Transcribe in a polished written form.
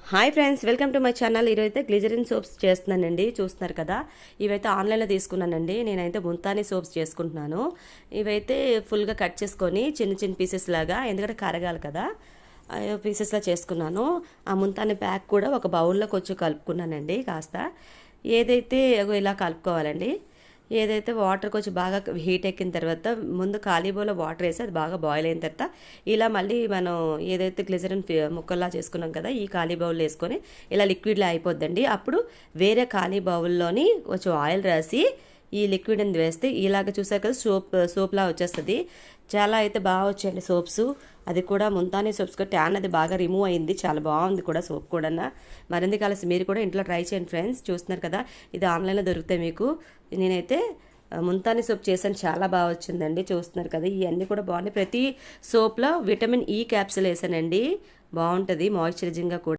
Hi friends, welcome to my channel. ఈరోజైతే glycerin soaps చేస్తున్నానండి. చూస్తున్నారు కదా, ఇవైతే ఆన్లైన్లో తీసుకున్నానండి. నేనైతే ముంతానీ సోప్స్ చేసుకుంటున్నాను. ఇవైతే ఫుల్గా కట్ చేసుకొని చిన్న చిన్న పీసెస్ లాగా, ఎందుకంటే కరగాలి కదా, పీసెస్లా చేసుకున్నాను. ఆ ముంతానీ ప్యాక్ కూడా ఒక బౌల్లో కొంచెం కలుపుకున్నానండి. కాస్త ఏదైతే ఇలా కలుపుకోవాలండి. ఏదైతే వాటర్ కొంచెం బాగా హీట్ ఎక్కిన తర్వాత ముందు ఖాళీ బౌల్లో వాటర్ వేసి అది బాగా బాయిల్ అయిన తర్వాత ఇలా మళ్ళీ మనం ఏదైతే గ్లిజరిన్ ముక్కల్లా చేసుకున్నాం కదా, ఈ ఖాళీ బౌల్లో వేసుకొని ఇలా లిక్విడ్లా అయిపోద్దండి. అప్పుడు వేరే ఖాళీ బౌల్లోని కొంచెం ఆయిల్ రాసి ఈ లిక్విడ్ అని వేస్తే ఇలాగ చూసారు కదా, సోప్లా వచ్చేస్తుంది. చాలా అయితే బాగా వచ్చాయండి సోప్స్. అది కూడా ముంతానీ సోప్స్ కూడా ట్యాన్ అది బాగా రిమూవ్ అయింది. చాలా బాగుంది కూడా సోప్ కూడా. మరింది కలిసి మీరు కూడా ఇంట్లో ట్రై చేయండి ఫ్రెండ్స్. చూస్తున్నారు కదా, ఇది ఆన్లైన్లో దొరుకుతాయి మీకు. నేనైతే ముంతానీ సోప్ చేశాను, చాలా బాగా వచ్చిందండి. చూస్తున్నారు కదా, ఇవన్నీ కూడా బాగున్నాయి. ప్రతి సోప్లో విటమిన్ ఈ క్యాప్సూల్ వేసానండి. బాగుంటుంది మాయిశ్చరైజింగ్గా కూడా.